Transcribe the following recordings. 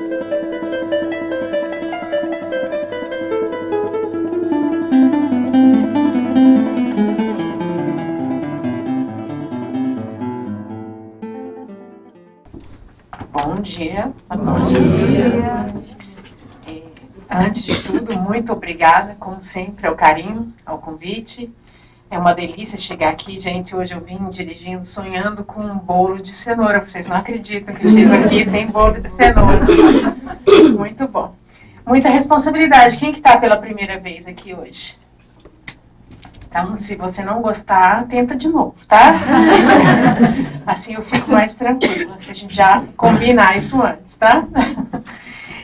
Bom dia a todos. Antes de tudo, muito obrigada, como sempre, ao carinho, ao convite. É uma delícia chegar aqui, gente. Hoje eu vim dirigindo, sonhando com um bolo de cenoura. Vocês não acreditam que eu chego aqui e tem bolo de cenoura. Muito bom. Muita responsabilidade. Quem que está pela primeira vez aqui hoje? Então, se você não gostar, tenta de novo, tá? Assim eu fico mais tranquila, se a gente já combinar isso antes, tá?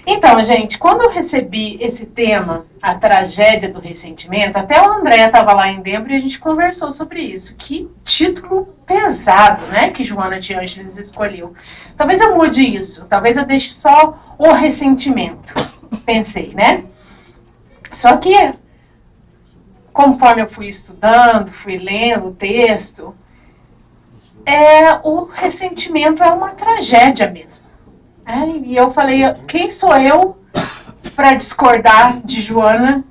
Então, gente, quando eu recebi esse tema, a tragédia do ressentimento, até o André estava lá em Denver e a gente conversou sobre isso. Que título pesado, né, que Joana de Ângeles escolheu. Talvez eu mude isso, talvez eu deixe só o ressentimento, pensei, né? Só que, conforme eu fui estudando, fui lendo o texto, o ressentimento é uma tragédia mesmo. E eu falei, quem sou eu para discordar de Joana,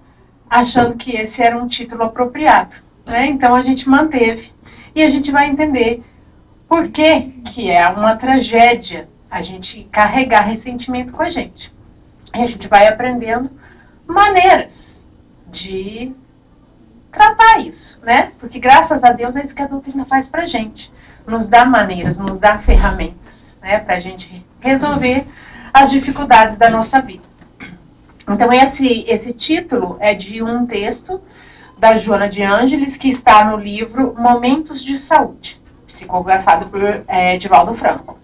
achando que esse era um título apropriado? Então a gente manteve. E a gente vai entender por que é uma tragédia a gente carregar ressentimento com a gente. E a gente vai aprendendo maneiras de tratar isso, né? Porque graças a Deus é isso que a doutrina faz pra gente. Nos dá maneiras, nos dá ferramentas, né? Pra gente resolver as dificuldades da nossa vida. Então esse título é de um texto da Joana de Ângeles que está no livro Momentos de Saúde, psicografado por Divaldo Franco.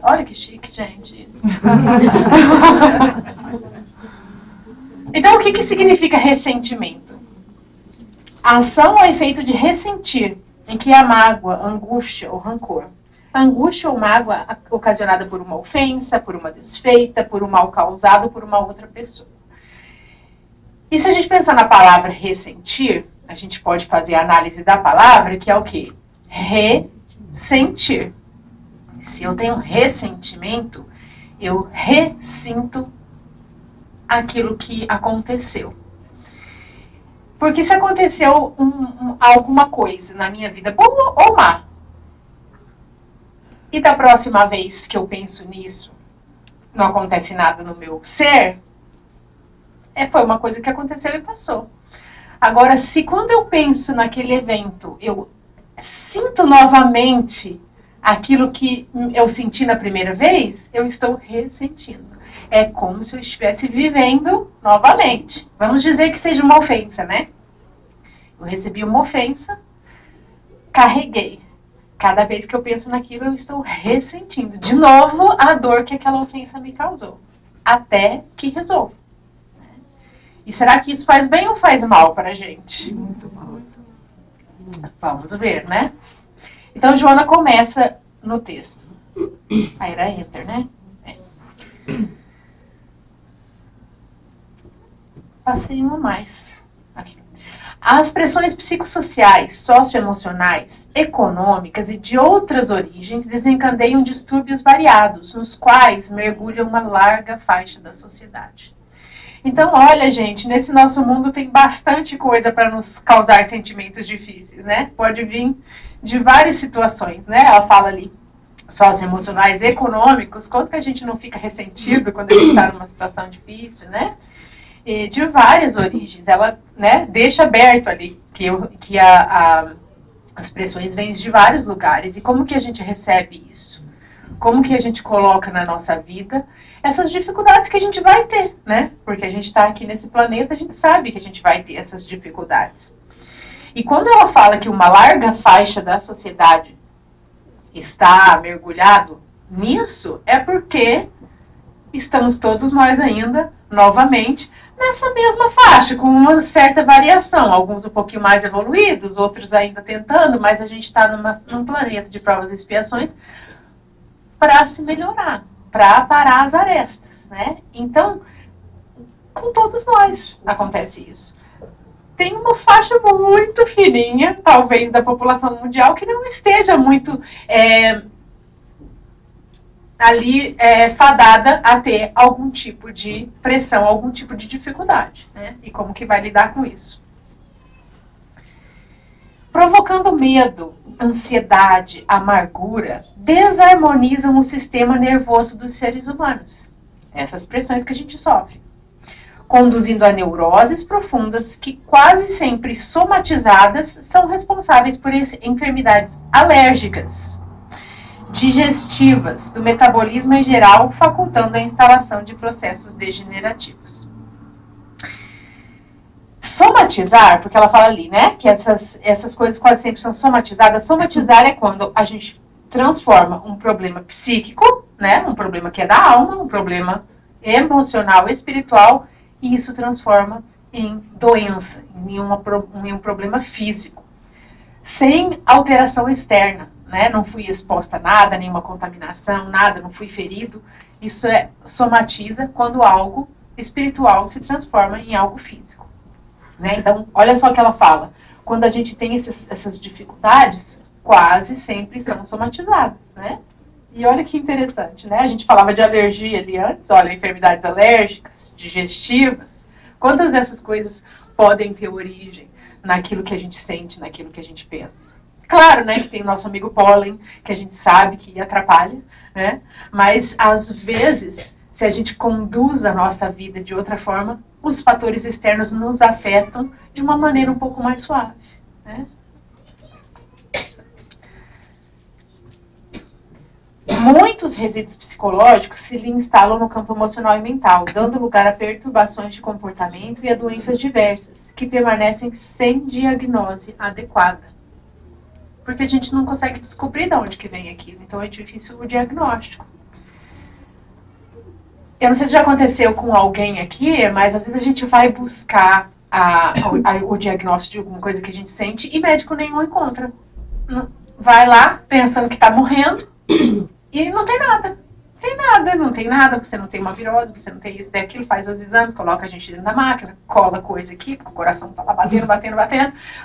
Olha que chique, gente. Isso. Então, o que significa ressentimento? A ação ou efeito de ressentir, em que há mágoa, angústia ou rancor. A angústia ou mágoa ocasionada por uma ofensa, por uma desfeita, por um mal causado por uma outra pessoa. E se a gente pensar na palavra ressentir, a gente pode fazer a análise da palavra, que é o quê? Ressentir. Se eu tenho ressentimento, eu ressinto aquilo que aconteceu. Porque se aconteceu alguma coisa na minha vida, boa ou má, e da próxima vez que eu penso nisso, não acontece nada no meu ser, foi uma coisa que aconteceu e passou. Agora, se quando eu penso naquele evento, eu sinto novamente aquilo que eu senti na primeira vez, eu estou ressentindo. É como se eu estivesse vivendo novamente. Vamos dizer que seja uma ofensa, né? Eu recebi uma ofensa, carreguei. Cada vez que eu penso naquilo, eu estou ressentindo de novo a dor que aquela ofensa me causou. Até que resolva. E será que isso faz bem ou faz mal para a gente? Muito mal. Vamos ver, né? Então, Joana começa no texto. Aí era enter, né? Passei uma mais. Aqui. As pressões psicossociais, socioemocionais, econômicas e de outras origens desencadeiam distúrbios variados, nos quais mergulha uma larga faixa da sociedade. Então, olha, gente, nesse nosso mundo tem bastante coisa para nos causar sentimentos difíceis, né? Pode vir de várias situações, né? Ela fala ali, socioemocionais, econômicos, quanto que a gente não fica ressentido quando a gente está numa situação difícil, né? E de várias origens. Ela, né, deixa aberto ali que as pressões vêm de vários lugares. E como que a gente recebe isso? Como que a gente coloca na nossa vida essas dificuldades que a gente vai ter, né? Porque a gente está aqui nesse planeta, a gente sabe que a gente vai ter essas dificuldades. E quando ela fala que uma larga faixa da sociedade está mergulhado nisso, é porque estamos todos nós ainda, novamente, nessa mesma faixa, com uma certa variação. Alguns um pouquinho mais evoluídos, outros ainda tentando, mas a gente está num planeta de provas e expiações para se melhorar, para parar as arestas, né? Então, com todos nós acontece isso. Tem uma faixa muito fininha, talvez, da população mundial que não esteja muito ali fadada a ter algum tipo de pressão, algum tipo de dificuldade, né? E como que vai lidar com isso? Provocando medo, ansiedade, amargura, desarmonizam o sistema nervoso dos seres humanos. Essas pressões que a gente sofre. Conduzindo a neuroses profundas que quase sempre somatizadas são responsáveis por enfermidades alérgicas, digestivas, do metabolismo em geral, facultando a instalação de processos degenerativos. Somatizar, porque ela fala ali, né, que essas coisas quase sempre são somatizadas. Somatizar é quando a gente transforma um problema psíquico, né, um problema que é da alma, um problema emocional, espiritual, e isso transforma em doença, em um problema físico, sem alteração externa, né? Não fui exposta a nada, nenhuma contaminação, nada, não fui ferido. Isso somatiza quando algo espiritual se transforma em algo físico, né? Então, olha só o que ela fala. Quando a gente tem essas dificuldades, quase sempre são somatizadas, né? E olha que interessante, né? A gente falava de alergia ali antes, olha, enfermidades alérgicas, digestivas. Quantas dessas coisas podem ter origem naquilo que a gente sente, naquilo que a gente pensa? Claro, né, que tem o nosso amigo pólen, que a gente sabe que atrapalha, né? Mas, às vezes, se a gente conduz a nossa vida de outra forma, os fatores externos nos afetam de uma maneira um pouco mais suave, né? Muitos resíduos psicológicos se lhe instalam no campo emocional e mental, dando lugar a perturbações de comportamento e a doenças diversas, que permanecem sem diagnose adequada. Porque a gente não consegue descobrir de onde que vem aquilo, então é difícil o diagnóstico. Eu não sei se já aconteceu com alguém aqui, mas às vezes a gente vai buscar o diagnóstico de alguma coisa que a gente sente e médico nenhum encontra. Vai lá pensando que está morrendo e não tem nada. Não tem nada, você não tem uma virose, você não tem isso, daquilo, faz os exames, coloca a gente dentro da máquina, cola coisa aqui, porque o coração está lá batendo,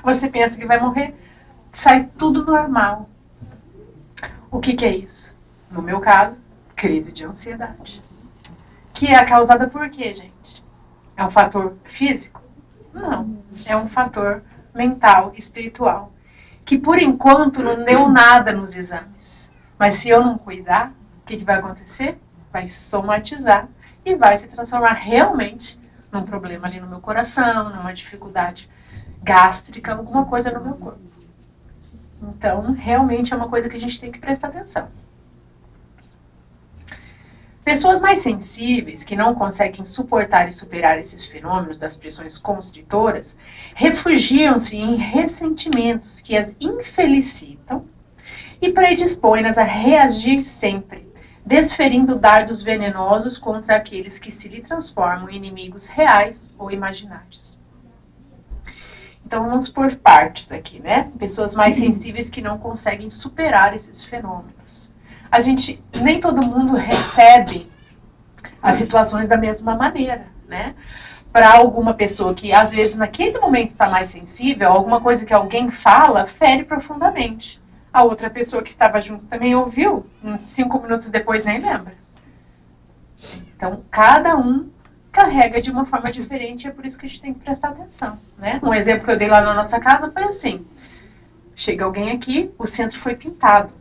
você pensa que vai morrer, sai tudo normal. O que é isso? No meu caso, crise de ansiedade. Que é causada por quê, gente? É um fator físico? Não, é um fator mental, espiritual, que por enquanto não deu nada nos exames. Mas se eu não cuidar, o que vai acontecer? Vai somatizar e vai se transformar realmente num problema ali no meu coração, numa dificuldade gástrica, alguma coisa no meu corpo. Então, realmente é uma coisa que a gente tem que prestar atenção. Pessoas mais sensíveis, que não conseguem suportar e superar esses fenômenos das pressões constritoras, refugiam-se em ressentimentos que as infelicitam e predispõem-nas a reagir sempre, desferindo dardos venenosos contra aqueles que se lhe transformam em inimigos reais ou imaginários. Então, vamos por partes aqui, né? Pessoas mais sensíveis que não conseguem superar esses fenômenos. Nem todo mundo recebe as situações da mesma maneira, né? Para alguma pessoa que, às vezes, naquele momento está mais sensível, alguma coisa que alguém fala, fere profundamente. A outra pessoa que estava junto também ouviu, 5 minutos depois nem lembra. Então, cada um carrega de uma forma diferente, e é por isso que a gente tem que prestar atenção, né? Um exemplo que eu dei lá na nossa casa foi assim: chega alguém aqui, o centro foi pintado,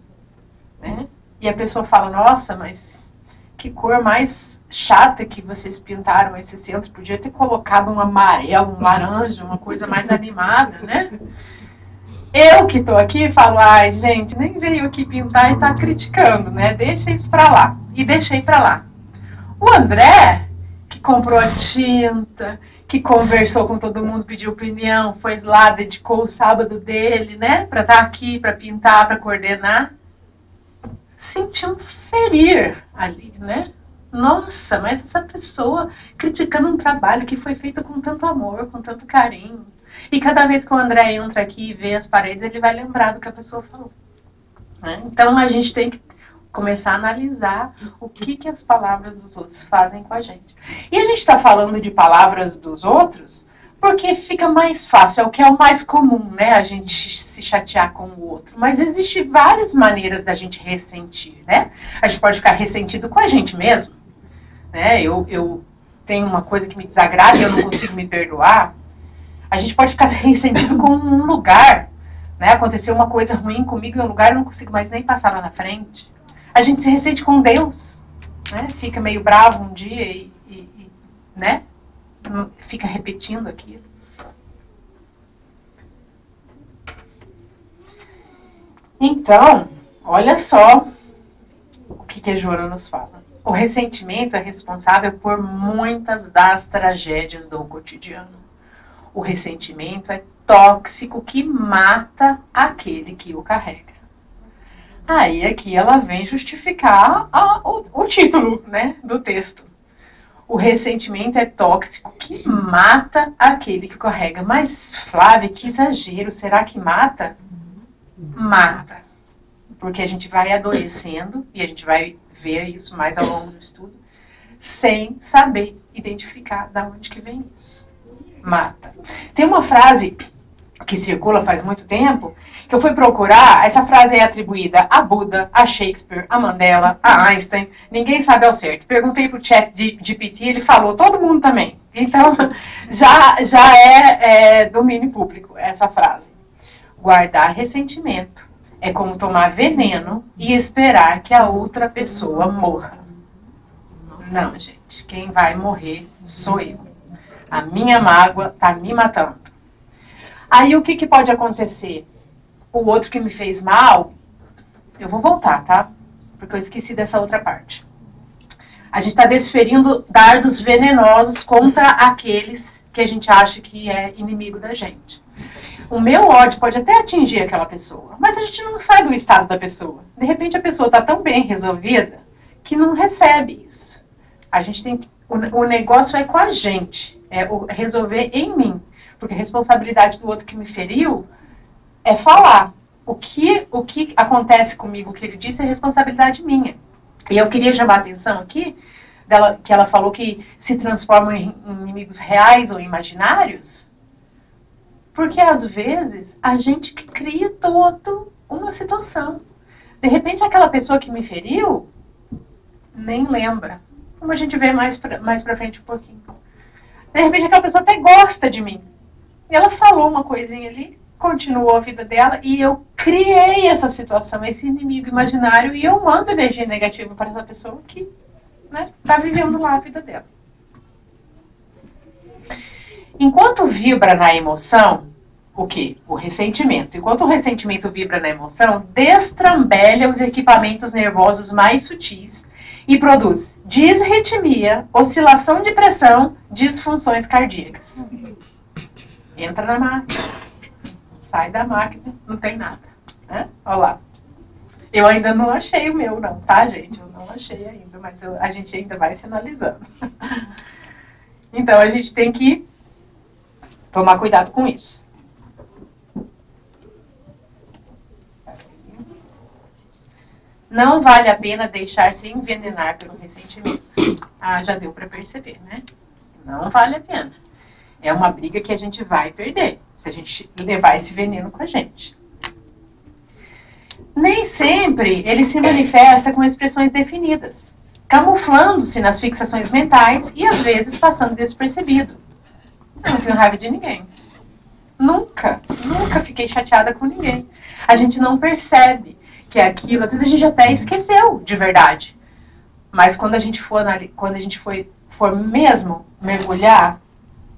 né? E a pessoa fala, nossa, mas que cor mais chata que vocês pintaram esse centro, podia ter colocado um amarelo, um laranja, uma coisa mais animada, né? Eu que tô aqui falo, ai gente, nem veio aqui pintar e tá criticando, né? Deixa isso pra lá. E deixei pra lá. O André, que comprou a tinta, que conversou com todo mundo, pediu opinião, foi lá, dedicou o sábado dele, né? Pra estar aqui, pra pintar, pra coordenar. Sentiu um ferir ali, né? Nossa, mas essa pessoa criticando um trabalho que foi feito com tanto amor, com tanto carinho. E cada vez que o André entra aqui e vê as paredes, ele vai lembrar do que a pessoa falou, né? Então a gente tem que começar a analisar o que as palavras dos outros fazem com a gente. E a gente está falando de palavras dos outros Porque fica mais fácil, é o que é o mais comum, né? A gente se chatear com o outro. Mas existem várias maneiras da gente ressentir, né? A gente pode ficar ressentido com a gente mesmo, né? Eu tenho uma coisa que me desagrada e eu não consigo me perdoar. A gente pode ficar ressentido com um lugar, né? Aconteceu uma coisa ruim comigo em um lugar, eu não consigo mais nem passar lá na frente. A gente se ressente com Deus, né? Fica meio bravo um dia né? Fica repetindo aquilo. Então, olha só o que a Joana nos fala. O ressentimento é responsável por muitas das tragédias do cotidiano. O ressentimento é tóxico que mata aquele que o carrega. Aí aqui ela vem justificar o título, né, do texto. O ressentimento é tóxico que mata aquele que o carrega. Mas, Flávia, que exagero. Será que mata? Mata. Porque a gente vai adoecendo, e a gente vai ver isso mais ao longo do estudo, sem saber identificar de onde que vem isso. Mata. Tem uma frase que circula faz muito tempo, que eu fui procurar, essa frase é atribuída a Buda, a Shakespeare, a Mandela, a Einstein, ninguém sabe ao certo. Perguntei pro ChatGPT, ele falou, todo mundo também. Então, já é domínio público essa frase. Guardar ressentimento é como tomar veneno e esperar que a outra pessoa morra. Não, gente, quem vai morrer sou eu. A minha mágoa tá me matando. Aí o que pode acontecer? O outro que me fez mal, eu vou voltar, tá? Porque eu esqueci dessa outra parte. A gente está desferindo dardos venenosos contra aqueles que a gente acha que é inimigo da gente. O meu ódio pode até atingir aquela pessoa, mas a gente não sabe o estado da pessoa. De repente a pessoa está tão bem resolvida que não recebe isso. A gente tem, o negócio é com a gente, é resolver em mim. Porque a responsabilidade do outro que me feriu é falar. O que acontece comigo, o que ele disse, é responsabilidade minha. E eu queria chamar a atenção aqui, que ela falou que se transformam em inimigos reais ou imaginários, porque às vezes a gente que cria toda uma situação. De repente aquela pessoa que me feriu, nem lembra. Como a gente vê mais pra frente um pouquinho. De repente aquela pessoa até gosta de mim. E ela falou uma coisinha ali, continuou a vida dela, e eu criei essa situação, esse inimigo imaginário, e eu mando energia negativa para essa pessoa que, né, tá vivendo lá a vida dela. Enquanto vibra na emoção, o quê? O ressentimento. Enquanto o ressentimento vibra na emoção, destrambelha os equipamentos nervosos mais sutis e produz disritmia, oscilação de pressão, disfunções cardíacas. Entra na máquina, sai da máquina, não tem nada. Né? Olha lá. Eu ainda não achei o meu, não, tá, gente? Eu não achei ainda, mas a gente ainda vai se analisando. Então, a gente tem que tomar cuidado com isso. Não vale a pena deixar-se envenenar pelo ressentimento. Ah, já deu para perceber, né? Não vale a pena. É uma briga que a gente vai perder, se a gente levar esse veneno com a gente. Nem sempre ele se manifesta com expressões definidas, camuflando-se nas fixações mentais e, às vezes, passando despercebido. Eu não tenho raiva de ninguém. Nunca fiquei chateada com ninguém. A gente não percebe que é aquilo, às vezes a gente até esqueceu de verdade. Mas quando a gente for mesmo mergulhar,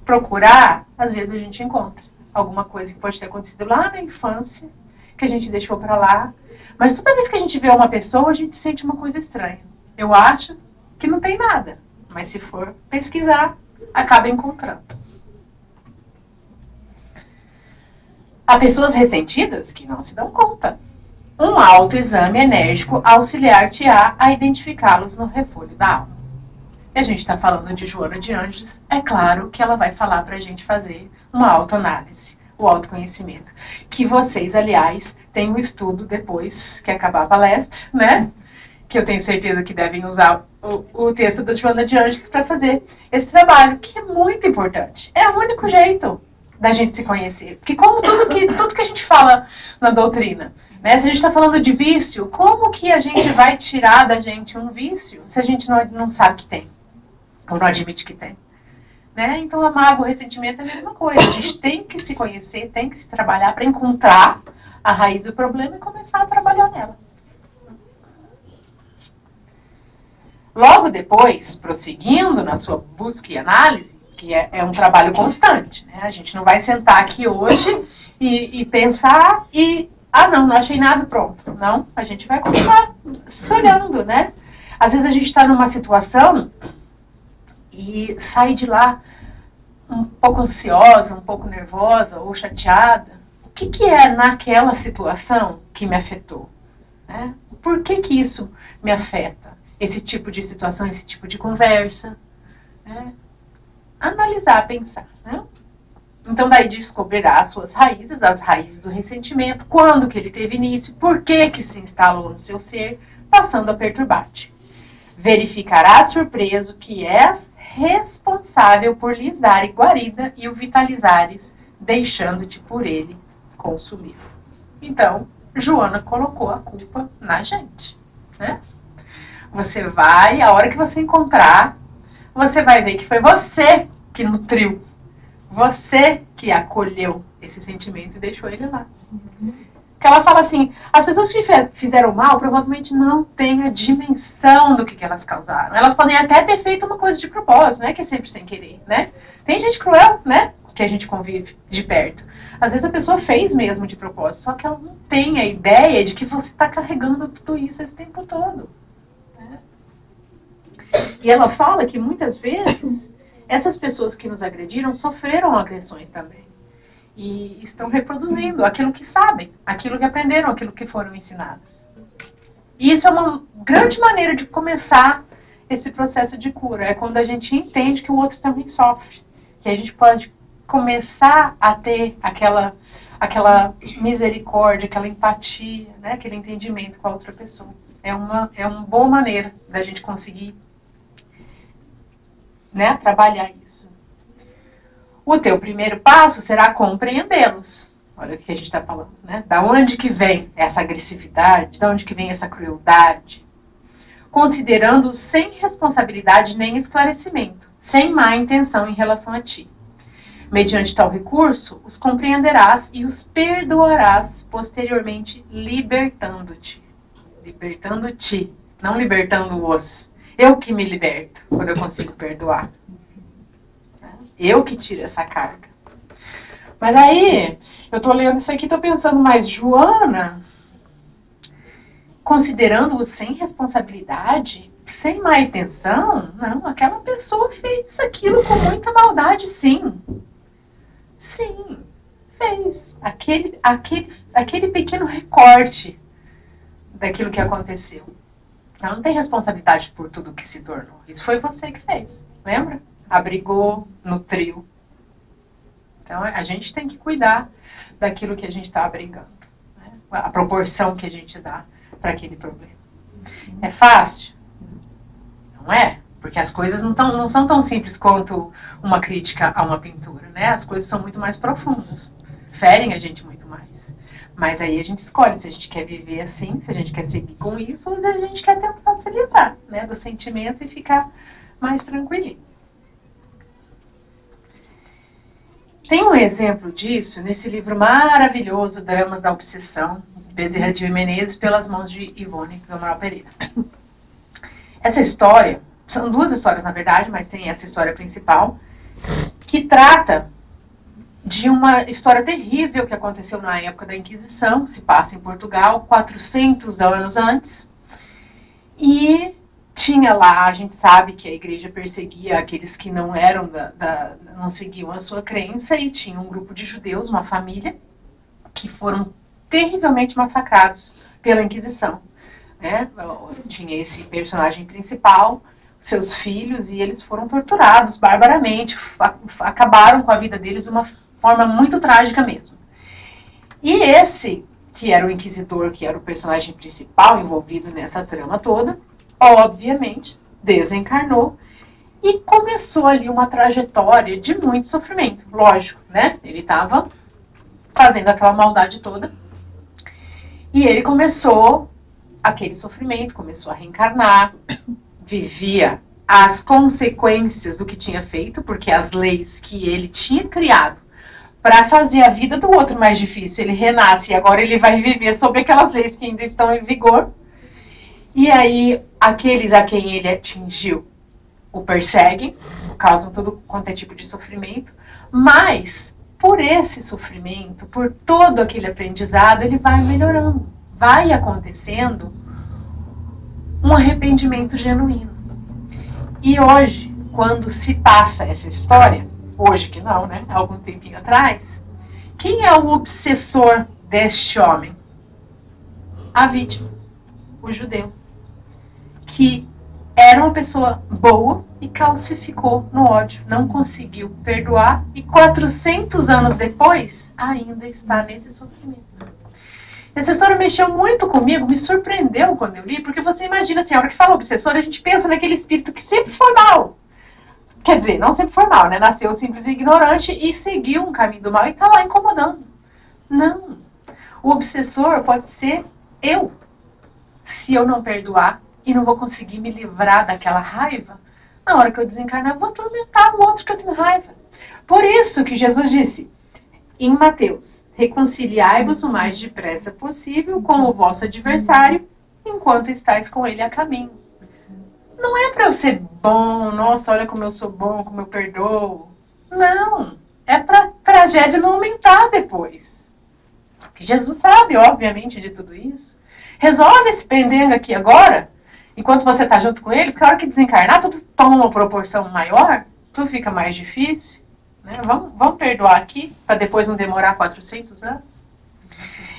procurar, às vezes a gente encontra alguma coisa que pode ter acontecido lá na infância, que a gente deixou pra lá. Mas toda vez que a gente vê uma pessoa, a gente sente uma coisa estranha. Eu acho que não tem nada, mas se for pesquisar, acaba encontrando. Há pessoas ressentidas que não se dão conta. Um autoexame enérgico auxiliar-te-á a identificá-los no refolho da alma. E a gente está falando de Joana de Anjos, é claro que ela vai falar para a gente fazer uma autoanálise, o autoconhecimento. Que vocês, aliás, têm um estudo depois que acabar a palestra, né? que eu tenho certeza que devem usar o texto da Joana de Ângeles para fazer esse trabalho, que é muito importante. É o único jeito da gente se conhecer. Porque como tudo que a gente fala na doutrina, né? Se a gente está falando de vício, como que a gente vai tirar da gente um vício se a gente não sabe que tem? Ou não admite que tem? Né? Então, a mágoa, o ressentimento é a mesma coisa. A gente tem que se conhecer, tem que se trabalhar para encontrar a raiz do problema e começar a trabalhar nela. Logo depois, prosseguindo na sua busca e análise, que é um trabalho constante, né? A gente não vai sentar aqui hoje e pensar e, não achei nada, pronto. Não, a gente vai continuar se olhando, né? Às vezes a gente está numa situação e sai de lá um pouco ansiosa, um pouco nervosa ou chateada. O que é naquela situação que me afetou? Né? Por que isso me afeta? Esse tipo de situação, esse tipo de conversa. Né? Analisar, pensar. Né? Então, daí descobrirá as suas raízes, as raízes do ressentimento, quando que ele teve início, por que se instalou no seu ser, passando a perturbar-te. Verificará surpreso que és responsável por lhes dar guarida e o vitalizares, deixando-te por ele consumir. Então, Joana colocou a culpa na gente, né? Você vai, a hora que você encontrar, você vai ver que foi você que nutriu, você que acolheu esse sentimento e deixou ele lá. Porque ela fala assim, as pessoas que fizeram mal provavelmente não têm a dimensão do que elas causaram. Elas podem até ter feito uma coisa de propósito, não é que é sempre sem querer, né? Tem gente cruel, né? Que a gente convive de perto. Às vezes a pessoa fez mesmo de propósito, só que ela não tem a ideia de que você está carregando tudo isso esse tempo todo. Né? E ela fala que muitas vezes essas pessoas que nos agrediram sofreram agressões também. E estão reproduzindo aquilo que sabem, aquilo que aprenderam, aquilo que foram ensinadas. E isso é uma grande maneira de começar esse processo de cura. É quando a gente entende que o outro também sofre. Que a gente pode começar a ter aquela misericórdia, aquela empatia, né? Aquele entendimento com a outra pessoa. É uma boa maneira da gente conseguir, né, trabalhar isso. O teu primeiro passo será compreendê-los. Olha o que a gente está falando, né? Da onde que vem essa agressividade? Da onde que vem essa crueldade? Considerando-os sem responsabilidade nem esclarecimento, sem má intenção em relação a ti. Mediante tal recurso, os compreenderás e os perdoarás, posteriormente libertando-te. Libertando-te, não libertando-os. Eu que me liberto quando eu consigo perdoar. Eu que tiro essa carga. Mas aí, eu tô lendo isso aqui e tô pensando, mas Joana, considerando-o sem responsabilidade, sem má intenção, não, aquela pessoa fez aquilo com muita maldade, sim. Sim, fez. Aquele pequeno recorte daquilo que aconteceu. Ela não tem responsabilidade por tudo que se tornou. Isso foi você que fez, lembra? Abrigou, nutriu. Então, a gente tem que cuidar daquilo que a gente está abrigando. Né? A proporção que a gente dá para aquele problema. É fácil? Não é? Porque as coisas não são tão simples quanto uma crítica a uma pintura, né? As coisas são muito mais profundas. Ferem a gente muito mais. Mas aí a gente escolhe se a gente quer viver assim, se a gente quer seguir com isso, ou se a gente quer tentar se livrar, né, do sentimento e ficar mais tranquilinho. Tem um exemplo disso nesse livro maravilhoso, Dramas da Obsessão, Bezerra de Menezes, pelas mãos de Ivone do Amaral Pereira. Essa história, são duas histórias na verdade, mas tem essa história principal, que trata de uma história terrível que aconteceu na época da Inquisição, se passa em Portugal, 400 anos antes, e tinha lá, a gente sabe que a igreja perseguia aqueles que não eram não seguiam a sua crença, e tinha um grupo de judeus, uma família, que foram terrivelmente massacrados pela Inquisição. Né? Tinha esse personagem principal, seus filhos, e eles foram torturados barbaramente, acabaram com a vida deles de uma forma muito trágica mesmo. E esse que era o inquisidor, que era o personagem principal envolvido nessa trama toda, obviamente desencarnou e começou ali uma trajetória de muito sofrimento, lógico, né? Ele estava fazendo aquela maldade toda e ele começou aquele sofrimento, começou a reencarnar, vivia as consequências do que tinha feito, porque as leis que ele tinha criado para fazer a vida do outro mais difícil, ele renasce e agora ele vai viver sob aquelas leis que ainda estão em vigor. E aí, aqueles a quem ele atingiu o perseguem, causam todo quanto é tipo de sofrimento, mas por esse sofrimento, por todo aquele aprendizado, ele vai melhorando, vai acontecendo um arrependimento genuíno. E hoje, quando se passa essa história, hoje que não, né? Há algum tempinho atrás, quem é o obsessor deste homem? A vítima, o judeu, que era uma pessoa boa e calcificou no ódio, não conseguiu perdoar e 400 anos depois ainda está nesse sofrimento. Essa história mexeu muito comigo, me surpreendeu quando eu li, porque você imagina assim, a hora que fala obsessor, a gente pensa naquele espírito que sempre foi mal. Quer dizer, não sempre foi mal, né? Nasceu simples e ignorante e seguiu um caminho do mal e está lá incomodando. Não. O obsessor pode ser eu. Se eu não perdoar e não vou conseguir me livrar daquela raiva, na hora que eu desencarnar, eu vou atormentar o outro que eu tenho raiva. Por isso que Jesus disse em Mateus: reconciliai-vos o mais depressa possível com o vosso adversário, enquanto estáis com ele a caminho. Não é para eu ser bom, nossa, olha como eu sou bom, como eu perdoo. Não, é para a tragédia não aumentar depois. Jesus sabe, obviamente, de tudo isso. Resolve esse pendengo aqui agora, enquanto você está junto com ele, porque a hora que desencarnar, tudo toma uma proporção maior, tudo fica mais difícil. Né? Vamos perdoar aqui, para depois não demorar 400 anos?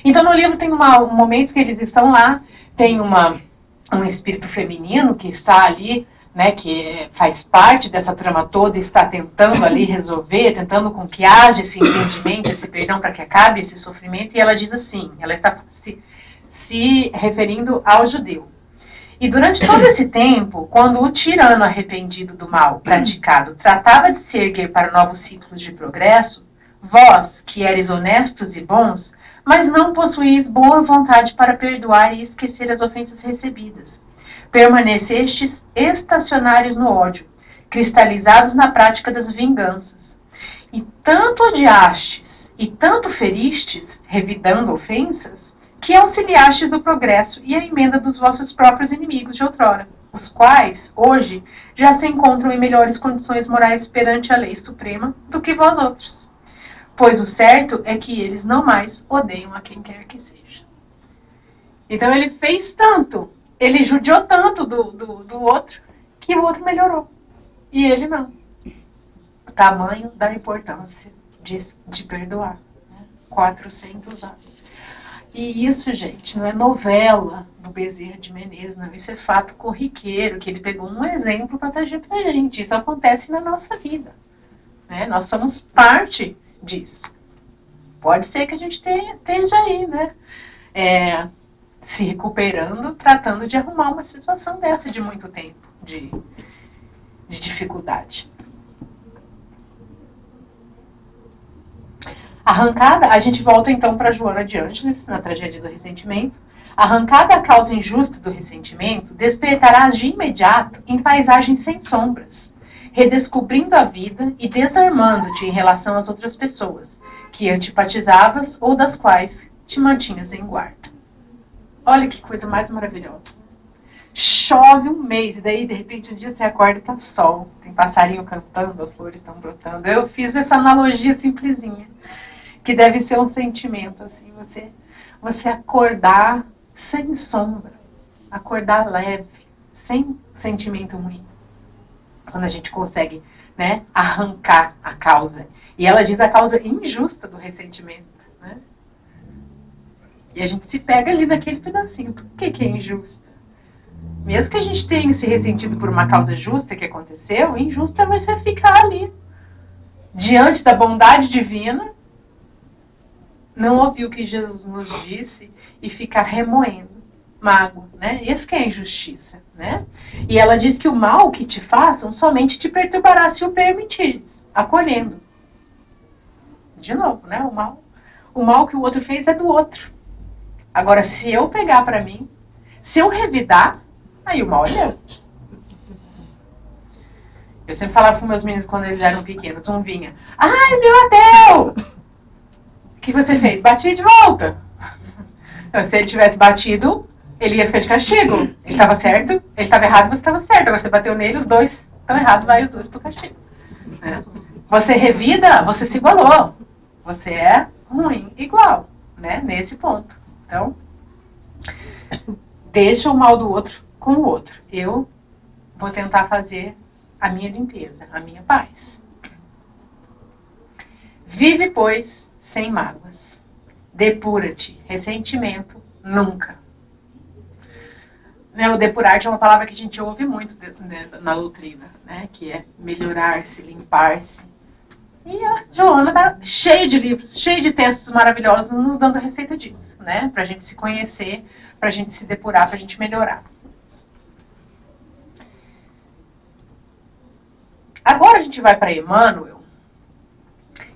Então, no livro tem um momento que eles estão lá, tem um espírito feminino que está ali, né, que faz parte dessa trama toda e está tentando ali resolver, tentando com que haja esse entendimento, esse perdão para que acabe esse sofrimento, e ela diz assim, ela está se referindo ao judeu. E durante todo esse tempo, quando o tirano arrependido do mal praticado tratava de se erguer para novos ciclos de progresso, vós, que eres honestos e bons, mas não possuís boa vontade para perdoar e esquecer as ofensas recebidas. Permanecestes estacionários no ódio, cristalizados na prática das vinganças. E tanto odiastes e tanto feristes, revidando ofensas, que auxiliastes o progresso e a emenda dos vossos próprios inimigos de outrora, os quais, hoje, já se encontram em melhores condições morais perante a lei suprema do que vós outros. Pois o certo é que eles não mais odeiam a quem quer que seja. Então ele fez tanto, ele judiou tanto do outro, que o outro melhorou. E ele não. O tamanho da importância de perdoar. Né? 400 anos. E isso, gente, não é novela do Bezerra de Menezes, não. Isso é fato corriqueiro, que ele pegou um exemplo para trazer pra gente. Isso acontece na nossa vida. Né? Nós somos parte disso. Pode ser que a gente esteja aí, né? Se recuperando, tratando de arrumar uma situação dessa de muito tempo, de dificuldade. Arrancada, a gente volta então para Joana de Ângeles, na tragédia do ressentimento. Arrancada a causa injusta do ressentimento, despertarás de imediato em paisagens sem sombras, redescobrindo a vida e desarmando-te em relação às outras pessoas, que antipatizavas ou das quais te mantinhas em guarda. Olha que coisa mais maravilhosa. Chove um mês e daí, de repente, um dia você acorda e tá sol. Tem passarinho cantando, as flores estão brotando. Eu fiz essa analogia simplesinha, que deve ser um sentimento, assim, você acordar sem sombra, acordar leve, sem sentimento ruim. Quando a gente consegue, né, arrancar a causa. E ela diz a causa injusta do ressentimento, né? E a gente se pega ali naquele pedacinho. Por que é injusta? Mesmo que a gente tenha se ressentido por uma causa justa que aconteceu, injusto é você ficar ali, diante da bondade divina, não ouvir o que Jesus nos disse e ficar remoendo mágoa, né? Esse que é a injustiça, né? E ela diz que o mal que te façam somente te perturbará se o permitires, acolhendo. De novo, né? O mal que o outro fez é do outro. Agora, se eu pegar pra mim, se eu revidar, aí o mal é meu. Eu sempre falava com meus meninos quando eles eram pequenos, um vinha, ai, meu ateu! O que você fez? Bati de volta. Então, se ele tivesse batido, ele ia ficar de castigo. Ele estava certo, ele estava errado, você estava certo. Agora você bateu nele, os dois estão errados, vai os dois pro castigo. Né? Você revida, você se igualou. Você é ruim igual, né? Nesse ponto. Então, deixa o mal do outro com o outro. Eu vou tentar fazer a minha limpeza, a minha paz. Vive, pois, sem mágoas. Depura-te. Ressentimento, nunca. O depurar-te é uma palavra que a gente ouve muito na doutrina, né? Que é melhorar-se, limpar-se. E a Joana está cheia de livros, cheia de textos maravilhosos, nos dando a receita disso, né? Para a gente se conhecer, para a gente se depurar, para a gente melhorar. Agora a gente vai para Emmanuel,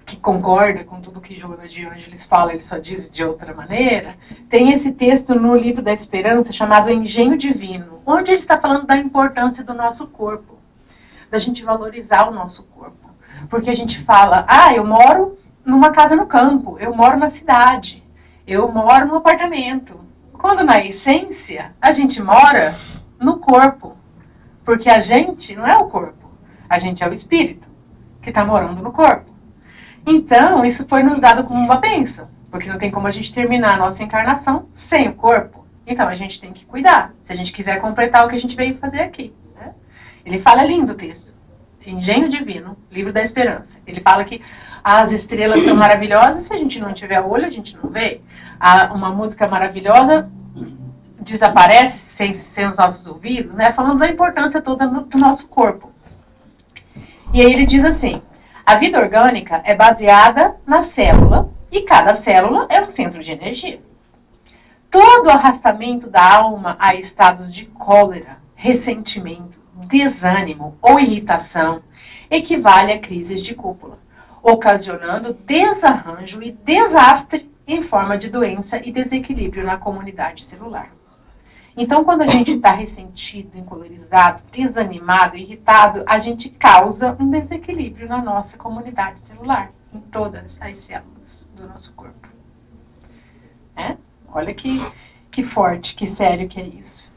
que concorda com tudo que Joana de Ângeles fala, ele só diz de outra maneira. Tem esse texto no Livro da Esperança, chamado Engenho Divino, onde ele está falando da importância do nosso corpo, da gente valorizar o nosso corpo. Porque a gente fala, eu moro numa casa no campo, eu moro na cidade, eu moro num apartamento. Quando na essência, a gente mora no corpo. Porque a gente não é o corpo, a gente é o espírito que está morando no corpo. Então, isso foi nos dado como uma bênção, porque não tem como a gente terminar a nossa encarnação sem o corpo. Então, a gente tem que cuidar, se a gente quiser completar o que a gente veio fazer aqui. Né? Ele fala lindo o texto. Engenho Divino, Livro da Esperança. Ele fala que as estrelas estão maravilhosas, se a gente não tiver olho, a gente não vê. Uma música maravilhosa desaparece sem os nossos ouvidos, né? Falando da importância toda do nosso corpo. E aí ele diz assim, a vida orgânica é baseada na célula, e cada célula é um centro de energia. Todo arrastamento da alma a estados de cólera, ressentimento, desânimo ou irritação equivale a crises de cúpula, ocasionando desarranjo e desastre em forma de doença e desequilíbrio na comunidade celular. Então, quando a gente está ressentido, encolerizado, desanimado, irritado, a gente causa um desequilíbrio na nossa comunidade celular, em todas as células do nosso corpo. Olha que forte, que sério que é isso.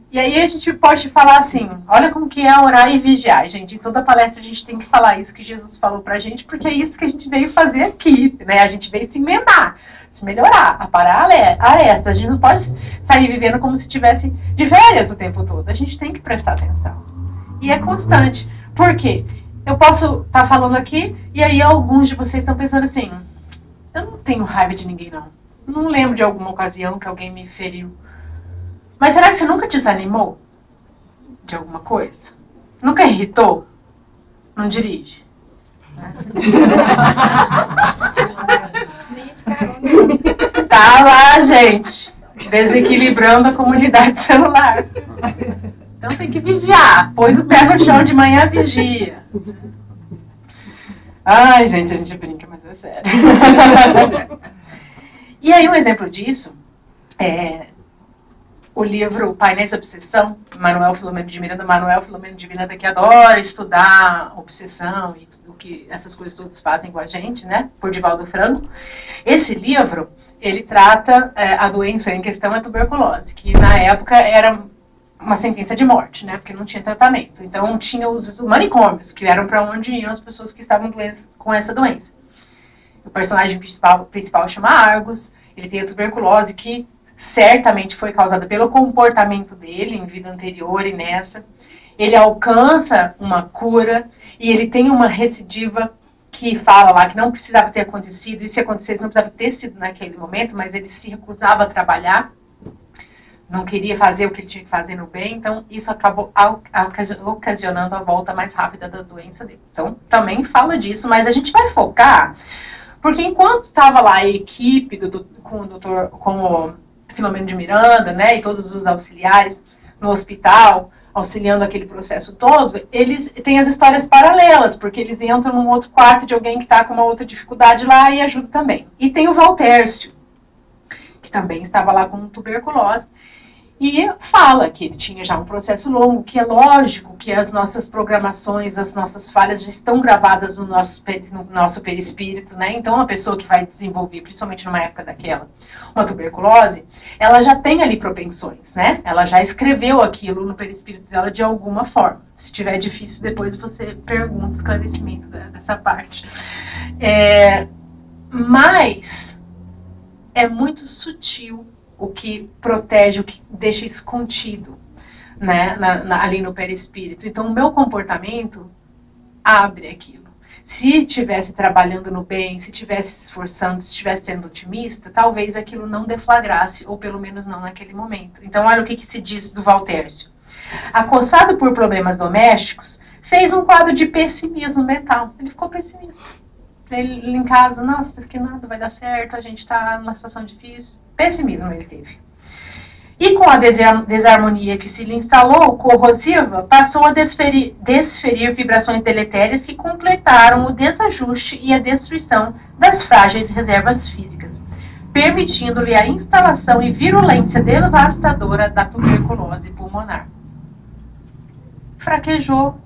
E aí a gente pode falar assim, olha como que é orar e vigiar, gente. Em toda palestra a gente tem que falar isso que Jesus falou pra gente, porque é isso que a gente veio fazer aqui, né? A gente veio se emendar, se melhorar, aparar a aresta. A gente não pode sair vivendo como se estivesse de férias o tempo todo. A gente tem que prestar atenção. E é constante. Por quê? Eu posso estar falando aqui, e aí alguns de vocês estão pensando assim, eu não tenho raiva de ninguém, não. Não lembro de alguma ocasião que alguém me feriu. Mas será que você nunca desanimou de alguma coisa? Nunca irritou? Não dirige. Né? Tá lá, gente. Desequilibrando a comunidade celular. Então tem que vigiar. Pôs o pé no chão de manhã, vigia. Ai, gente, a gente brinca, mas é sério. E aí um exemplo disso é o livro Painéis da Obsessão, Manuel Filomeno de Miranda, que adora estudar obsessão e tudo que essas coisas todas fazem com a gente, né? Por Divaldo Franco. Esse livro, ele trata a doença em questão, a tuberculose, que na época era uma sentença de morte, né? Porque não tinha tratamento. Então tinha os manicômios, que eram para onde iam as pessoas que estavam com essa doença. O personagem principal chama Argos, ele tem a tuberculose que certamente foi causada pelo comportamento dele em vida anterior e nessa. Ele alcança uma cura e ele tem uma recidiva que fala lá que não precisava ter acontecido, e se acontecesse não precisava ter sido naquele momento, mas ele se recusava a trabalhar, não queria fazer o que ele tinha que fazer no bem, então isso acabou ocasionando a volta mais rápida da doença dele. Então também fala disso, mas a gente vai focar, Porque enquanto estava lá a equipe com o Filomeno de Miranda, né, e todos os auxiliares no hospital, auxiliando aquele processo todo, eles têm as histórias paralelas, porque eles entram num outro quarto de alguém que está com uma outra dificuldade lá e ajudam também. E tem o Valtércio, que também estava lá com tuberculose, e fala que ele tinha já um processo longo, que é lógico que as nossas programações, as nossas falhas já estão gravadas no nosso perispírito, né? Então, a pessoa que vai desenvolver, principalmente numa época daquela, uma tuberculose, ela já tem ali propensões, né? Ela já escreveu aquilo no perispírito dela de alguma forma. Se tiver difícil, depois você pergunta esclarecimento dessa parte. Mas é muito sutil o que protege, o que deixa isso contido, né, ali no perispírito. Então, o meu comportamento abre aquilo. Se estivesse trabalhando no bem, se estivesse se esforçando, se estivesse sendo otimista, talvez aquilo não deflagrasse, ou pelo menos não naquele momento. Então, olha o que se diz do Valtércio. Acossado por problemas domésticos, fez um quadro de pessimismo mental. Ele ficou pessimista. Ele em casa, nossa, isso aqui nada vai dar certo, a gente está numa situação difícil. Pessimismo ele teve. E com a desarmonia que se lhe instalou, corrosiva, passou a desferir vibrações deletérias que completaram o desajuste e a destruição das frágeis reservas físicas, permitindo-lhe a instalação e virulência devastadora da tuberculose pulmonar. Fraquejou,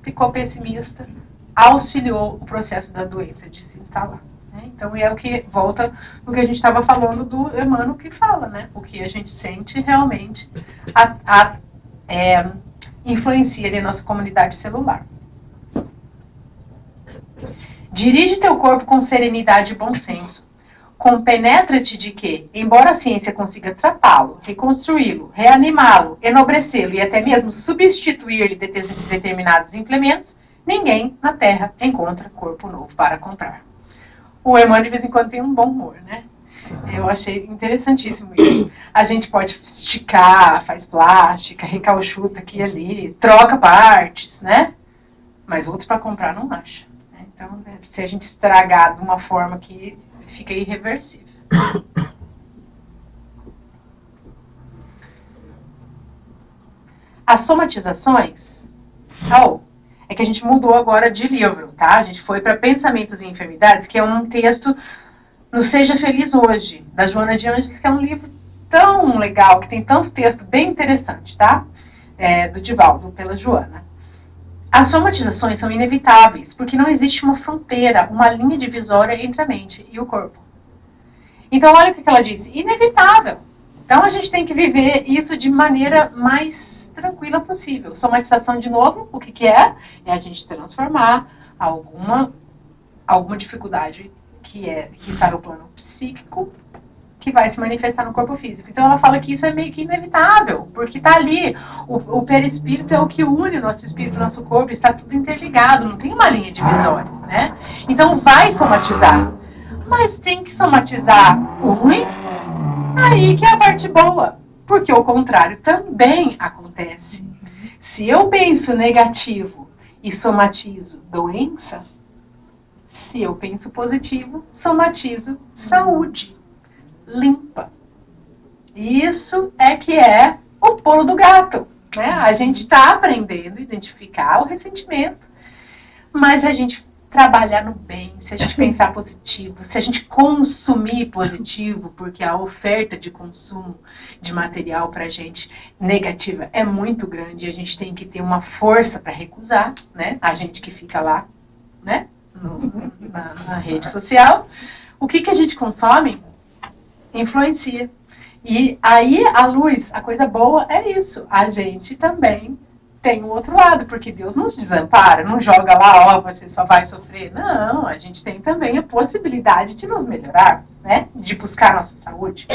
ficou pessimista, auxiliou o processo da doença de se instalar. Então, é o que volta no que a gente estava falando do Emmanuel, que fala, né? O que a gente sente realmente influencia ali a nossa comunidade celular. Dirige teu corpo com serenidade e bom senso. Compenetra-te de que, embora a ciência consiga tratá-lo, reconstruí-lo, reanimá-lo, enobrecê-lo e até mesmo substituir-lhe determinados implementos, ninguém na Terra encontra corpo novo para comprar. O Emmanuel, de vez em quando, tem um bom humor, né? Eu achei interessantíssimo isso. A gente pode esticar, faz plástica, recauchuta aqui e ali, troca partes, né? Mas outro para comprar não acha. Né? Então, se a gente estragar de uma forma que fica irreversível. As somatizações... É que a gente mudou agora de livro, tá? A gente foi para Pensamentos e Enfermidades, que é um texto no Seja Feliz Hoje, da Joana de Ângeles, que é um livro tão legal, que tem tanto texto bem interessante, tá? Do Divaldo, pela Joana. As somatizações são inevitáveis, porque não existe uma fronteira, uma linha divisória entre a mente e o corpo. Então, olha o que ela disse, inevitável. Então, a gente tem que viver isso de maneira mais tranquila possível. Somatização, de novo, o que é? É a gente transformar alguma dificuldade que está no plano psíquico, que vai se manifestar no corpo físico. Então, ela fala que isso é meio que inevitável, porque está ali. O perispírito é o que une o nosso espírito e o nosso corpo, está tudo interligado, não tem uma linha divisória, né? Então, vai somatizar. Mas tem que somatizar o ruim. Aí que é a parte boa, porque o contrário também acontece. Se eu penso negativo e somatizo doença, se eu penso positivo, somatizo saúde, limpa. Isso é que é o pulo do gato, né? A gente está aprendendo a identificar o ressentimento, mas a gente trabalhar no bem, se a gente pensar positivo, se a gente consumir positivo, porque a oferta de consumo de material para a gente negativa é muito grande e a gente tem que ter uma força para recusar, né? A gente que fica lá, né? Na rede social. O que a gente consome influencia. E aí a luz, a coisa boa é isso. A gente também tem o outro lado, porque Deus nos desampara, não joga lá, você só vai sofrer. Não, a gente tem também a possibilidade de nos melhorarmos, né? De buscar a nossa saúde.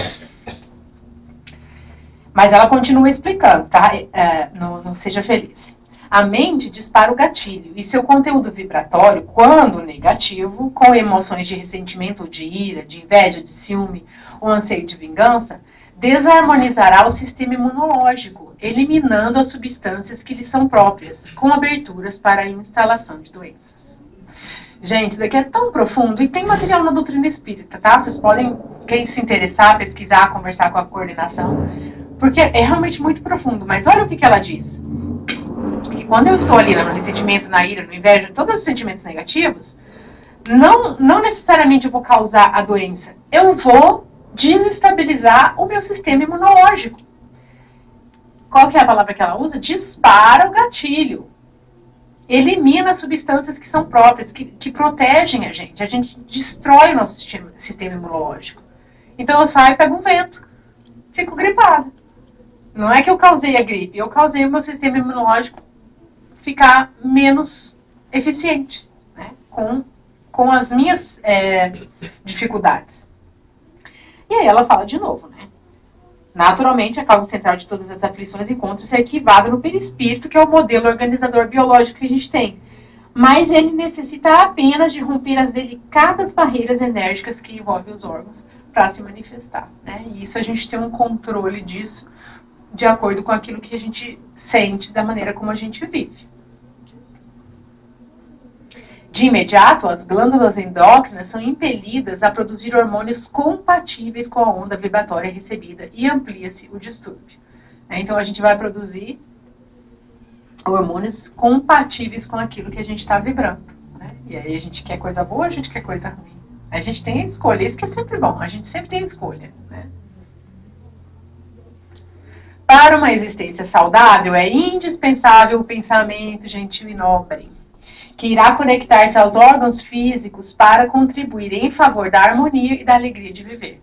Mas ela continua explicando, tá? Não seja feliz. A mente dispara o gatilho, e seu conteúdo vibratório, quando negativo, com emoções de ressentimento ou de ira, de inveja, de ciúme ou anseio de vingança, desarmonizará o sistema imunológico, eliminando as substâncias que lhe são próprias, com aberturas para a instalação de doenças. Gente, isso daqui é tão profundo e tem material na doutrina espírita, tá? Vocês podem, quem se interessar, pesquisar, conversar com a coordenação, porque é realmente muito profundo. Mas olha o que ela diz. Que quando eu estou ali no ressentimento, na ira, no inveja, todos os sentimentos negativos, não necessariamente eu vou causar a doença. Eu vou desestabilizar o meu sistema imunológico. Qual que é a palavra que ela usa? Dispara o gatilho. Elimina as substâncias que são próprias, que protegem a gente destrói o nosso sistema imunológico. Então eu saio e pego um vento, fico gripada. Não é que eu causei a gripe, eu causei o meu sistema imunológico ficar menos eficiente, né? Com as minhas dificuldades. E aí ela fala de novo, né? Naturalmente, a causa central de todas as aflições encontra-se arquivada no perispírito, que é o modelo organizador biológico que a gente tem. Mas ele necessita apenas de romper as delicadas barreiras enérgicas que envolvem os órgãos para se manifestar, né? E isso a gente tem um controle disso de acordo com aquilo que a gente sente, da maneira como a gente vive. De imediato, as glândulas endócrinas são impelidas a produzir hormônios compatíveis com a onda vibratória recebida e amplia-se o distúrbio. Então, a gente vai produzir hormônios compatíveis com aquilo que a gente está vibrando, né? E aí a gente quer coisa boa, a gente quer coisa ruim. A gente tem a escolha, isso que é sempre bom, a gente sempre tem a escolha, né? Para uma existência saudável, é indispensável o pensamento gentil e nobre, que irá conectar-se aos órgãos físicos para contribuir em favor da harmonia e da alegria de viver.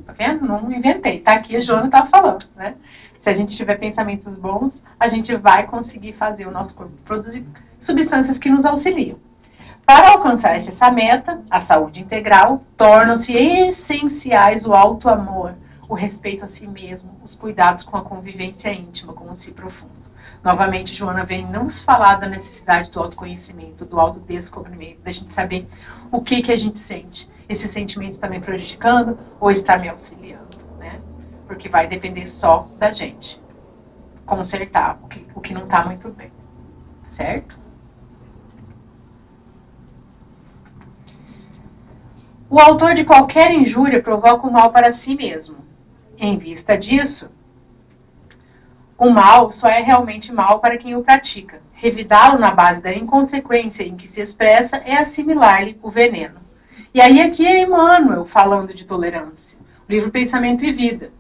Tá vendo? Não inventei, tá aqui, a Joana tá falando, né? Se a gente tiver pensamentos bons, a gente vai conseguir fazer o nosso corpo produzir substâncias que nos auxiliam. Para alcançar essa meta, a saúde integral, tornam-se essenciais o alto amor, o respeito a si mesmo, os cuidados com a convivência íntima, com o si profundo. Novamente, Joana vem nos falar da necessidade do autoconhecimento, do autodescobrimento, da gente saber o que a gente sente. Esse sentimento está me prejudicando ou está me auxiliando, né? Porque vai depender só da gente consertar o que não está muito bem, certo? O autor de qualquer injúria provoca o mal para si mesmo. Em vista disso, o mal só é realmente mal para quem o pratica. Revidá-lo na base da inconsequência em que se expressa é assimilar-lhe o veneno. E aí aqui é Emmanuel falando de tolerância. O livro Pensamento e Vida.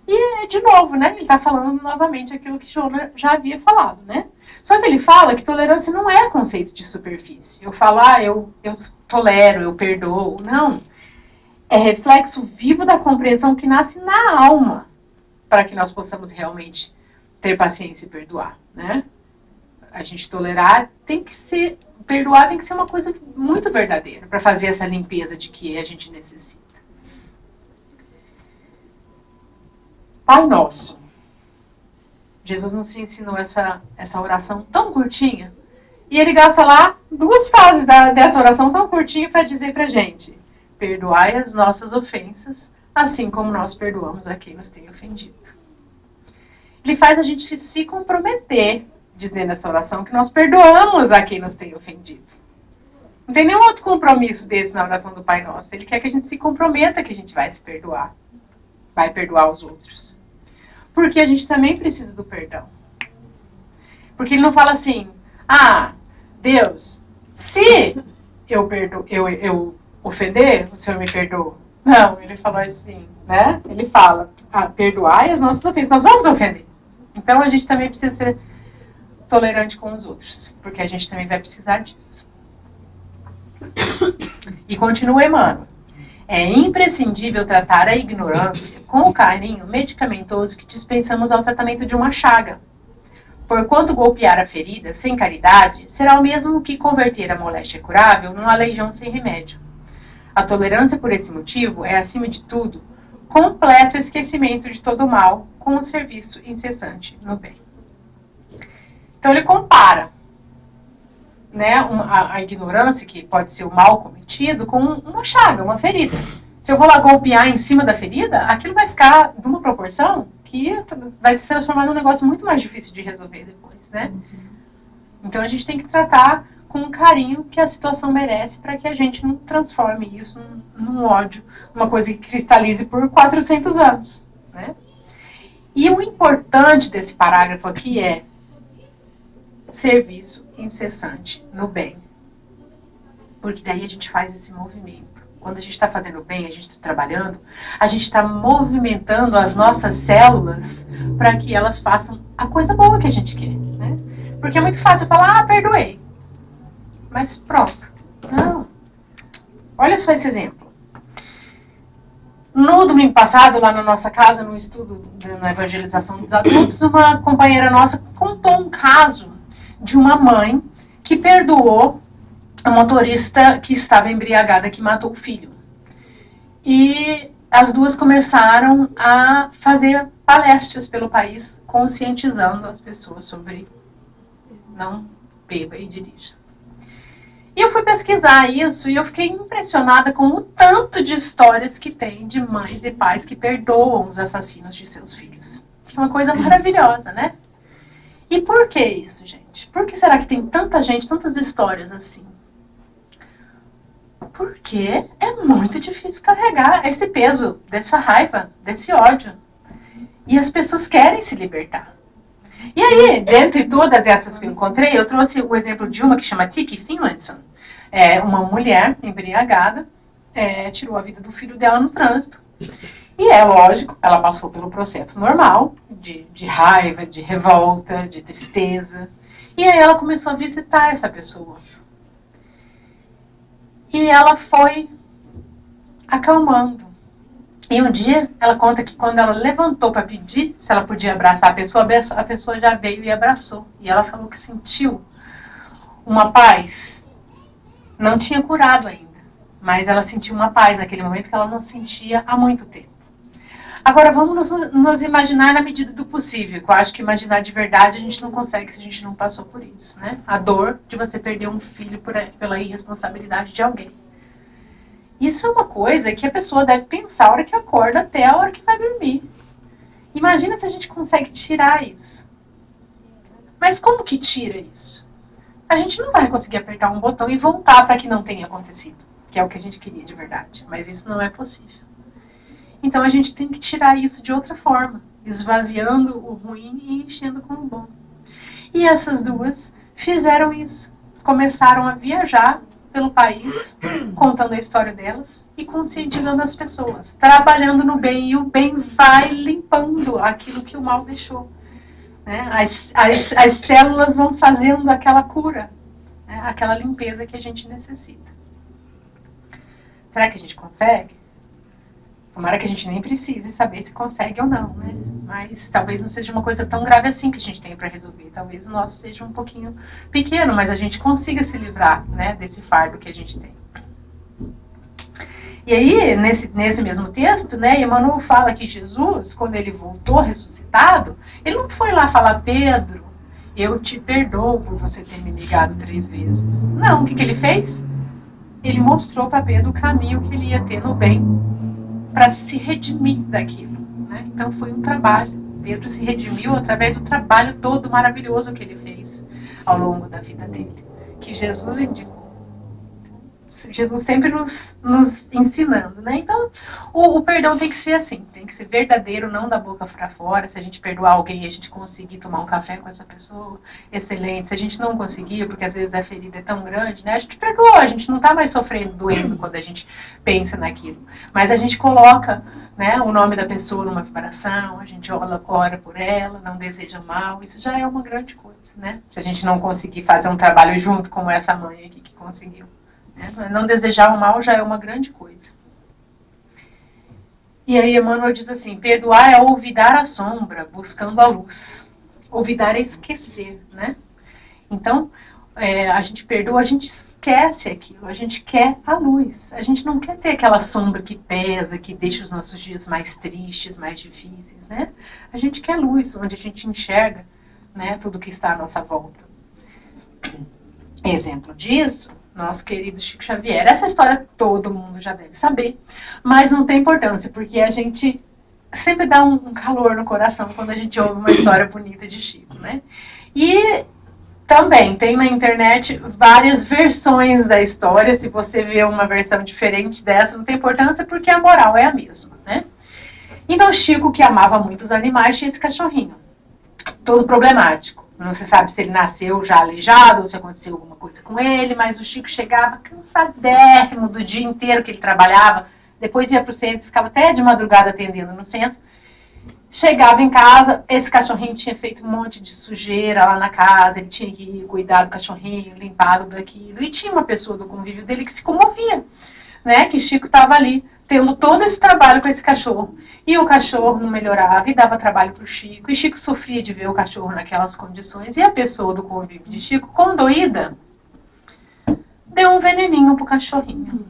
E, de novo, né? Ele está falando novamente aquilo que Joana já havia falado, né? Só que ele fala que tolerância não é conceito de superfície. Eu falo, eu tolero, eu perdoo. Não. É reflexo vivo da compreensão que nasce na alma para que nós possamos realmente ter paciência e perdoar, né? A gente tolerar tem que ser, perdoar tem que ser uma coisa muito verdadeira para fazer essa limpeza de que a gente necessita. Pai Nosso. Jesus nos ensinou essa oração tão curtinha e ele gasta lá 2 frases dessa oração tão curtinha para dizer pra gente: perdoai as nossas ofensas, assim como nós perdoamos a quem nos tem ofendido. Ele faz a gente se comprometer, dizendo nessa oração, que nós perdoamos a quem nos tem ofendido. Não tem nenhum outro compromisso desse na oração do Pai Nosso. Ele quer que a gente se comprometa que a gente vai se perdoar. Vai perdoar os outros. Porque a gente também precisa do perdão. Porque ele não fala assim, Deus, se eu ofender, o Senhor me perdoa. Não, ele falou assim, né? Ele fala, perdoai as nossas ofensas. Nós vamos ofender. Então, a gente também precisa ser tolerante com os outros, porque a gente também vai precisar disso. E continua Emmanuel. É imprescindível tratar a ignorância com o carinho medicamentoso que dispensamos ao tratamento de uma chaga. Porquanto golpear a ferida sem caridade será o mesmo que converter a moléstia curável numa legião sem remédio. A tolerância por esse motivo é, acima de tudo, completo esquecimento de todo o mal com o serviço incessante no bem. Então ele compara, né, a ignorância, que pode ser o mal cometido, com uma chaga, uma ferida. Se eu vou lá golpear em cima da ferida, aquilo vai ficar de uma proporção que vai se transformar num negócio muito mais difícil de resolver depois, né? Então a gente tem que tratar com o carinho que a situação merece, para que a gente não transforme isso num ódio, uma coisa que cristalize por 400 anos, né? E o importante desse parágrafo aqui é serviço incessante no bem. Porque daí a gente faz esse movimento. Quando a gente está fazendo bem, a gente está trabalhando, a gente está movimentando as nossas células para que elas façam a coisa boa que a gente quer, né? Porque é muito fácil falar, perdoei. Mas pronto. Não. Olha só esse exemplo. No domingo passado, lá na nossa casa, no estudo na evangelização dos adultos, uma companheira nossa contou um caso de uma mãe que perdoou a motorista que estava embriagada, que matou o filho. E as duas começaram a fazer palestras pelo país, conscientizando as pessoas sobre não beba e dirija. E eu fui pesquisar isso e eu fiquei impressionada com o tanto de histórias que tem de mães e pais que perdoam os assassinos de seus filhos. Que é uma coisa maravilhosa, né? E por que isso, gente? Por que será que tem tanta gente, tantas histórias assim? Porque é muito difícil carregar esse peso, dessa raiva, desse ódio. E as pessoas querem se libertar. E aí, dentre todas essas que eu encontrei, eu trouxe o exemplo de uma que chama Tikki Finlayson. É uma mulher embriagada, tirou a vida do filho dela no trânsito. E lógico, ela passou pelo processo normal, de raiva, de revolta, de tristeza. E aí ela começou a visitar essa pessoa. E ela foi acalmando. E um dia, ela conta que quando ela levantou para pedir se ela podia abraçar a pessoa já veio e abraçou. E ela falou que sentiu uma paz. Não tinha curado ainda, mas ela sentiu uma paz naquele momento que ela não sentia há muito tempo. Agora, vamos nos imaginar na medida do possível. Eu acho que imaginar de verdade a gente não consegue se a gente não passou por isso, né? A dor de você perder um filho pela irresponsabilidade de alguém. Isso é uma coisa que a pessoa deve pensar a hora que acorda até a hora que vai dormir. Imagina se a gente consegue tirar isso. Mas como que tira isso? A gente não vai conseguir apertar um botão e voltar para que não tenha acontecido, que é o que a gente queria de verdade. Mas isso não é possível. Então a gente tem que tirar isso de outra forma, esvaziando o ruim e enchendo com o bom. E essas duas fizeram isso. Começaram a viajar pelo país, contando a história delas e conscientizando as pessoas, trabalhando no bem, e o bem vai limpando aquilo que o mal deixou. Né? As células vão fazendo aquela cura, né? Aquela limpeza que a gente necessita. Será que a gente consegue? Tomara que a gente nem precise saber se consegue ou não, né? Mas talvez não seja uma coisa tão grave assim que a gente tenha para resolver. Talvez o nosso seja um pouquinho pequeno, mas a gente consiga se livrar, né, desse fardo que a gente tem. E aí, nesse mesmo texto, né, Emmanuel fala que Jesus, quando ele voltou ressuscitado, ele não foi lá falar, Pedro, eu te perdoo por você ter me ligado 3 vezes. Não, o que ele fez? Ele mostrou para Pedro o caminho que ele ia ter no bem, para se redimir daquilo, né? Então foi um trabalho. Pedro se redimiu através do trabalho todo maravilhoso que ele fez ao longo da vida dele, que Jesus indicou. Jesus sempre nos ensinando, né? Então, o perdão tem que ser assim, tem que ser verdadeiro, não da boca para fora. Se a gente perdoar alguém e a gente conseguir tomar um café com essa pessoa, excelente. Se a gente não conseguir, porque às vezes a ferida é tão grande, né? A gente perdoou, a gente não tá mais sofrendo, doendo quando a gente pensa naquilo. Mas a gente coloca, né, o nome da pessoa numa vibração, a gente ora por ela, não deseja mal, isso já é uma grande coisa, né? Se a gente não conseguir fazer um trabalho junto como essa mãe aqui que conseguiu. Não desejar o mal já é uma grande coisa. E aí Emmanuel diz assim, perdoar é olvidar a sombra, buscando a luz. Olvidar é esquecer, né? Então, a gente perdoa, a gente esquece aquilo, a gente quer a luz. A gente não quer ter aquela sombra que pesa, que deixa os nossos dias mais tristes, mais difíceis, né? A gente quer luz, onde a gente enxerga, né, tudo que está à nossa volta. Exemplo disso, nosso querido Chico Xavier. Essa história todo mundo já deve saber, mas não tem importância, porque a gente sempre dá um calor no coração quando a gente ouve uma história bonita de Chico, né? E Também tem na internet várias versões da história. Se você vê uma versão diferente dessa, não tem importância, porque a moral é a mesma, né? Então, Chico, que amava muito os animais, tinha esse cachorrinho, todo problemático. Não se sabe se ele nasceu já aleijado ou se aconteceu alguma coisa com ele, mas o Chico chegava cansadérrimo do dia inteiro que ele trabalhava, depois ia para o centro, ficava até de madrugada atendendo no centro. Chegava em casa, esse cachorrinho tinha feito um monte de sujeira lá na casa, ele tinha que cuidar do cachorrinho, limpado daquilo. E tinha uma pessoa do convívio dele que se comovia, né? Que Chico estava ali, tendo todo esse trabalho com esse cachorro. E o cachorro não melhorava e dava trabalho para o Chico. E Chico sofria de ver o cachorro naquelas condições. E a pessoa do convívio de Chico, condoída, deu um veneninho pro cachorrinho.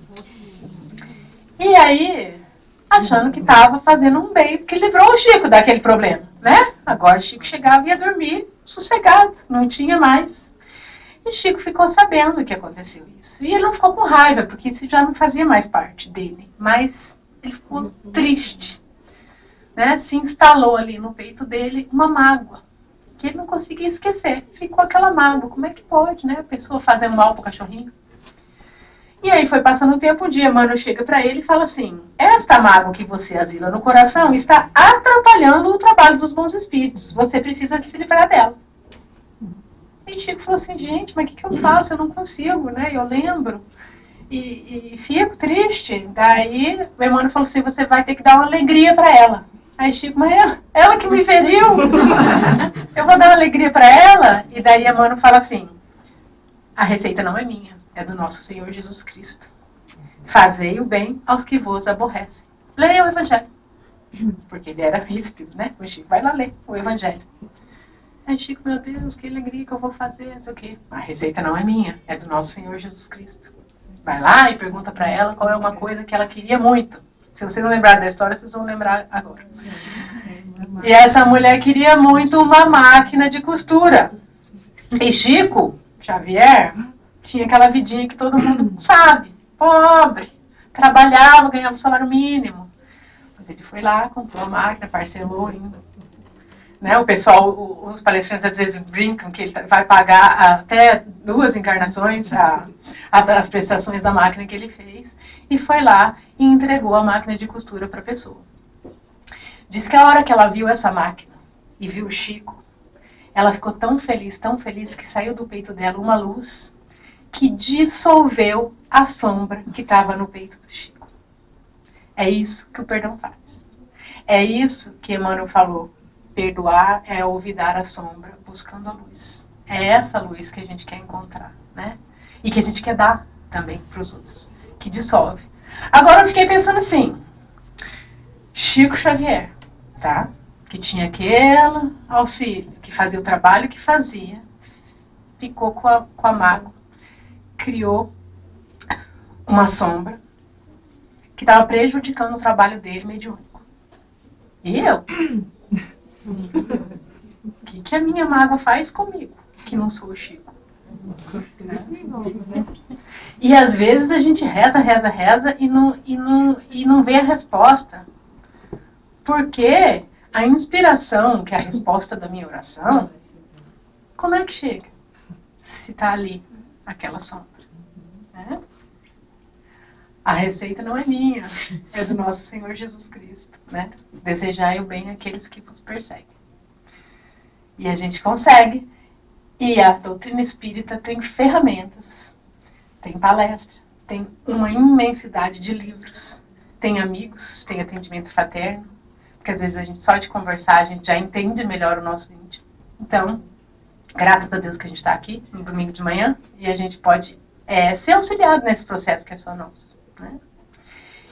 E aí, achando que estava fazendo um bem, porque livrou o Chico daquele problema, né? Agora o Chico chegava e ia dormir sossegado, não tinha mais. E Chico ficou sabendo que aconteceu isso. E ele não ficou com raiva, porque isso já não fazia mais parte dele. Mas ele ficou triste, né? Se instalou ali no peito dele uma mágoa, que ele não conseguia esquecer. Ficou aquela mágoa. Como é que pode, né? A pessoa fazer mal pro cachorrinho. E aí foi passando um tempo, um dia Emmanuel chega para ele e fala assim: esta mágoa que você asila no coração está atrapalhando o trabalho dos bons espíritos. Você precisa se livrar dela. E Chico falou assim: gente, mas o que eu faço? Eu não consigo, né? Eu lembro. E fico triste. Daí o Emmanuel falou assim: você vai ter que dar uma alegria para ela. Aí Chico: mas ela que me feriu. Eu vou dar uma alegria para ela? E daí Emmanuel fala assim: a receita não é minha. É do nosso Senhor Jesus Cristo. Fazei o bem aos que vos aborrecem. Leia o Evangelho. Porque ele era ríspido, né? O Chico, vai lá ler o Evangelho. Aí Chico: meu Deus, que alegria que eu vou fazer, não sei o quê. A receita não é minha, é do nosso Senhor Jesus Cristo. Vai lá e pergunta para ela qual é uma coisa que ela queria muito. Se vocês não lembrarem da história, vocês vão lembrar agora. E essa mulher queria muito uma máquina de costura. E Chico Xavier tinha aquela vidinha que todo mundo sabe, pobre, trabalhava, ganhava o salário mínimo. Mas ele foi lá, comprou a máquina, parcelou ainda. Né, o pessoal, os palestrantes às vezes brincam que ele vai pagar até 2 encarnações as prestações da máquina que ele fez. E foi lá e entregou a máquina de costura para a pessoa. Diz que a hora que ela viu essa máquina e viu o Chico, ela ficou tão feliz que saiu do peito dela uma luz que dissolveu a sombra que estava no peito do Chico. É isso que o perdão faz. É isso que Emmanuel falou. Perdoar é olvidar a sombra, buscando a luz. É essa luz que a gente quer encontrar, né? E que a gente quer dar também para os outros, que dissolve. Agora eu fiquei pensando assim, Chico Xavier, tá? Que tinha aquele auxílio, que fazia o trabalho que fazia, ficou com a mágoa, criou uma sombra que estava prejudicando o trabalho dele mediúnico. E eu? O que a minha mágoa faz comigo, que não sou o Chico? E às vezes a gente reza e não vê a resposta. Porque a inspiração, que é a resposta da minha oração, como é que chega? Se está ali, aquela sombra. Né? A receita não é minha, é do nosso Senhor Jesus Cristo, né? Desejai o bem àqueles que vos perseguem. E a gente consegue. E a doutrina espírita tem ferramentas, tem palestra, tem uma imensidade de livros, tem amigos, tem atendimento fraterno, porque às vezes a gente só de conversar a gente já entende melhor o nosso íntimo. Então, graças a Deus que a gente está aqui no domingo de manhã e a gente pode ser auxiliado nesse processo que é só nosso. Né?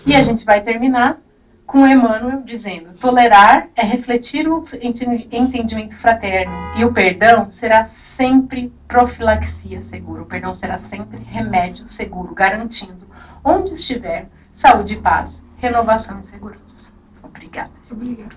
E a gente vai terminar com Emmanuel dizendo: tolerar é refletir o entendimento fraterno e o perdão será sempre profilaxia segura. O perdão será sempre remédio seguro, garantindo, onde estiver, saúde e paz, renovação e segurança. Obrigada. Obrigada.